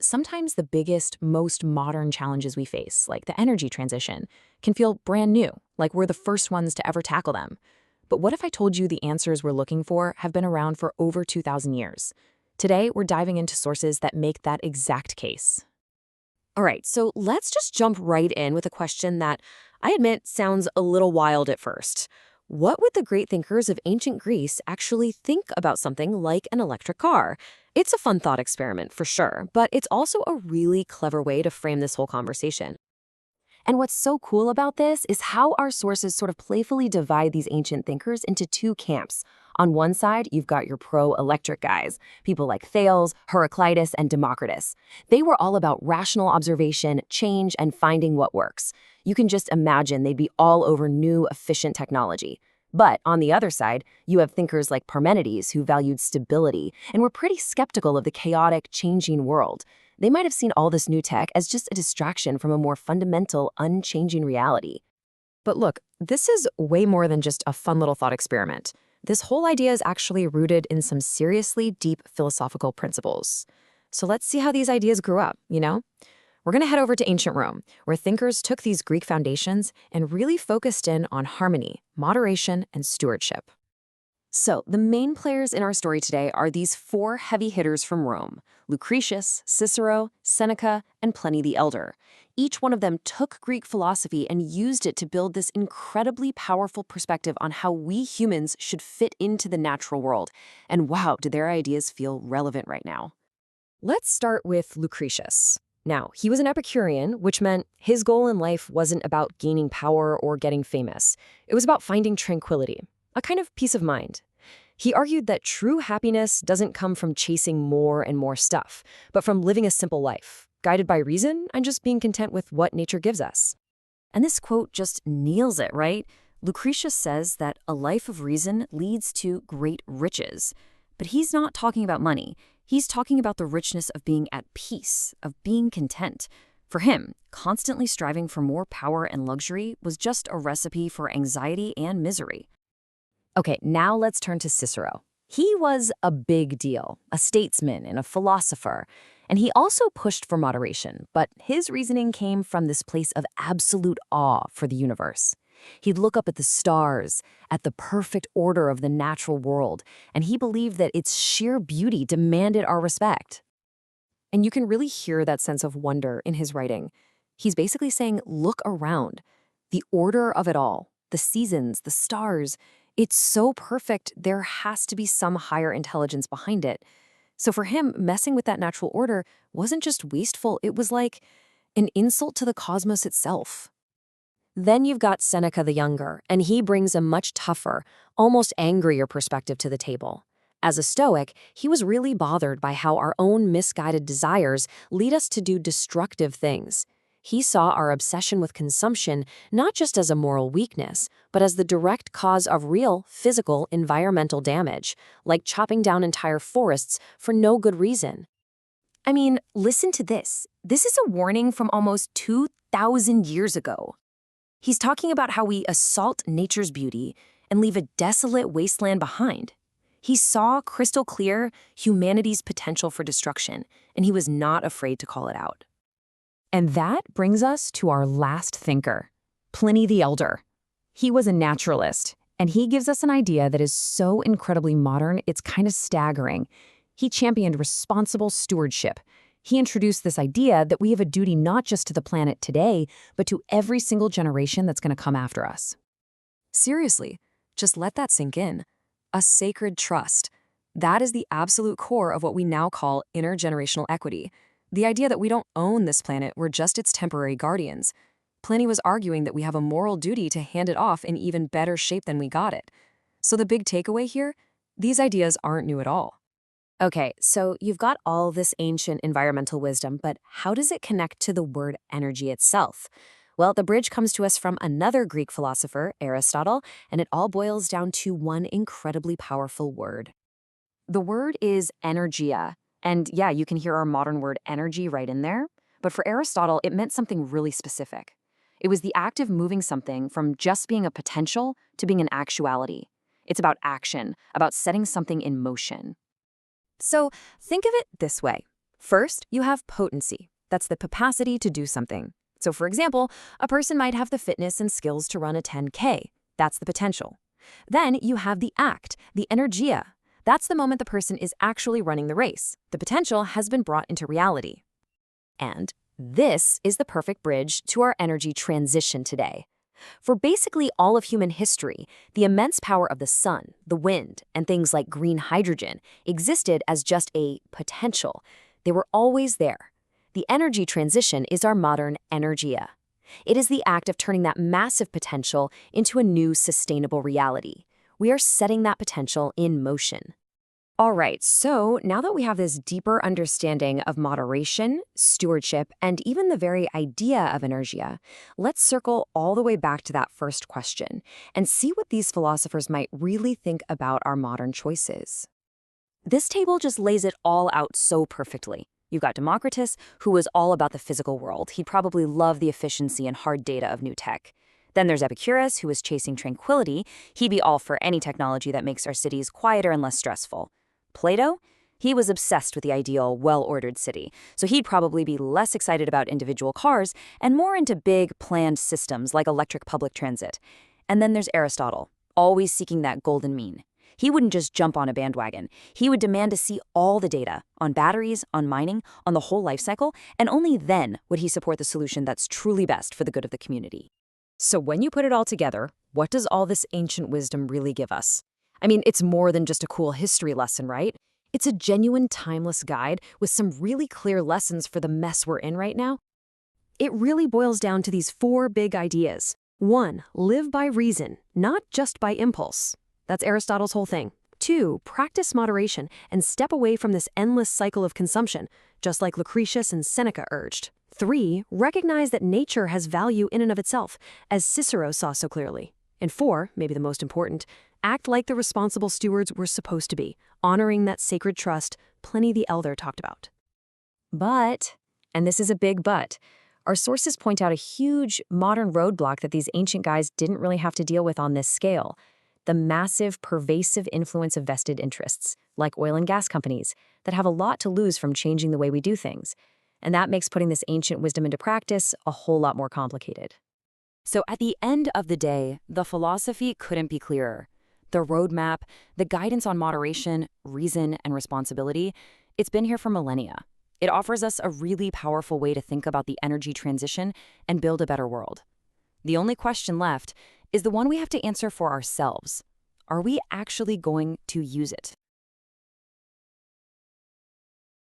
Sometimes the biggest, most modern challenges we face, like the energy transition, can feel brand new, like we're the first ones to ever tackle them. But what if I told you the answers we're looking for have been around for over 2,000 years? Today, we're diving into sources that make that exact case. All right, so let's just jump right in with a question that I admit sounds a little wild at first. What would the great thinkers of ancient Greece actually think about something like an electric car? It's a fun thought experiment for sure, but it's also a really clever way to frame this whole conversation. And what's so cool about this is how our sources sort of playfully divide these ancient thinkers into two camps. On one side, you've got your pro-electric guys, people like Thales, Heraclitus, and Democritus. They were all about rational observation, change, and finding what works. You can just imagine they'd be all over new, efficient technology. But on the other side, you have thinkers like Parmenides who valued stability and were pretty skeptical of the chaotic, changing world. They might have seen all this new tech as just a distraction from a more fundamental, unchanging reality. But look, this is way more than just a fun little thought experiment. This whole idea is actually rooted in some seriously deep philosophical principles. So let's see how these ideas grew up. We're going to head over to ancient Rome, where thinkers took these Greek foundations and really focused in on harmony, moderation, and stewardship. So, the main players in our story today are these four heavy hitters from Rome: Lucretius, Cicero, Seneca, and Pliny the Elder. Each one of them took Greek philosophy and used it to build this incredibly powerful perspective on how we humans should fit into the natural world. And wow, do their ideas feel relevant right now. Let's start with Lucretius. Now, he was an Epicurean, which meant his goal in life wasn't about gaining power or getting famous. It was about finding tranquility, a kind of peace of mind. He argued that true happiness doesn't come from chasing more and more stuff, but from living a simple life, guided by reason and just being content with what nature gives us. And this quote just nails it, right? Lucretius says that a life of reason leads to great riches. But he's not talking about money. He's talking about the richness of being at peace, of being content. For him, constantly striving for more power and luxury was just a recipe for anxiety and misery. Okay, now let's turn to Cicero. He was a big deal, a statesman and a philosopher, and he also pushed for moderation, but his reasoning came from this place of absolute awe for the universe. He'd look up at the stars, at the perfect order of the natural world, and he believed that its sheer beauty demanded our respect. And you can really hear that sense of wonder in his writing. He's basically saying, look around. The order of it all, the seasons, the stars, it's so perfect, there has to be some higher intelligence behind it. So for him, messing with that natural order wasn't just wasteful, it was like an insult to the cosmos itself. Then you've got Seneca the Younger, and he brings a much tougher, almost angrier perspective to the table. As a Stoic, he was really bothered by how our own misguided desires lead us to do destructive things. He saw our obsession with consumption not just as a moral weakness, but as the direct cause of real, physical, environmental damage, like chopping down entire forests for no good reason. I mean, listen to this. This is a warning from almost 2,000 years ago. He's talking about how we assault nature's beauty and leave a desolate wasteland behind. He saw crystal clear humanity's potential for destruction, and he was not afraid to call it out. And that brings us to our last thinker, Pliny the Elder. He was a naturalist, and he gives us an idea that is so incredibly modern, it's kind of staggering. He championed responsible stewardship. He introduced this idea that we have a duty not just to the planet today, but to every single generation that's going to come after us. Seriously, just let that sink in. A sacred trust. That is the absolute core of what we now call intergenerational equity. The idea that we don't own this planet, we're just its temporary guardians. Pliny was arguing that we have a moral duty to hand it off in even better shape than we got it. So the big takeaway here? These ideas aren't new at all. Okay, so you've got all this ancient environmental wisdom, but how does it connect to the word energy itself? Well, the bridge comes to us from another Greek philosopher, Aristotle, and it all boils down to one incredibly powerful word. The word is energia. And yeah, you can hear our modern word energy right in there. But for Aristotle, it meant something really specific. It was the act of moving something from just being a potential to being an actuality. It's about action, about setting something in motion. So think of it this way. First, you have potency. That's the capacity to do something. So for example, a person might have the fitness and skills to run a 10K. That's the potential. Then you have the act, the energia. That's the moment the person is actually running the race. The potential has been brought into reality. And this is the perfect bridge to our energy transition today. For basically all of human history, the immense power of the sun, the wind, and things like green hydrogen existed as just a potential. They were always there. The energy transition is our modern energia. It is the act of turning that massive potential into a new sustainable reality. We are setting that potential in motion. All right, so now that we have this deeper understanding of moderation, stewardship, and even the very idea of energia, let's circle all the way back to that first question and see what these philosophers might really think about our modern choices. This table just lays it all out so perfectly. You've got Democritus, who was all about the physical world. He'd probably love the efficiency and hard data of new tech. Then there's Epicurus, who was chasing tranquility. He'd be all for any technology that makes our cities quieter and less stressful. Plato? He was obsessed with the ideal, well-ordered city, so he'd probably be less excited about individual cars and more into big, planned systems like electric public transit. And then there's Aristotle, always seeking that golden mean. He wouldn't just jump on a bandwagon. He would demand to see all the data on batteries, on mining, on the whole life cycle, and only then would he support the solution that's truly best for the good of the community. So when you put it all together, what does all this ancient wisdom really give us? I mean, it's more than just a cool history lesson, right? It's a genuine timeless guide with some really clear lessons for the mess we're in right now. It really boils down to these 4 big ideas. 1, live by reason, not just by impulse. That's Aristotle's whole thing. 2, practice moderation and step away from this endless cycle of consumption, just like Lucretius and Seneca urged. 3, recognize that nature has value in and of itself, as Cicero saw so clearly. And 4, maybe the most important, act like the responsible stewards we're supposed to be, honoring that sacred trust Pliny the Elder talked about. But, and this is a big but, our sources point out a huge modern roadblock that these ancient guys didn't really have to deal with on this scale: the massive, pervasive influence of vested interests, like oil and gas companies, that have a lot to lose from changing the way we do things. And that makes putting this ancient wisdom into practice a whole lot more complicated. So at the end of the day, the philosophy couldn't be clearer. The roadmap, the guidance on moderation, reason, and responsibility, it's been here for millennia. It offers us a really powerful way to think about the energy transition and build a better world. The only question left is the one we have to answer for ourselves. Are we actually going to use it?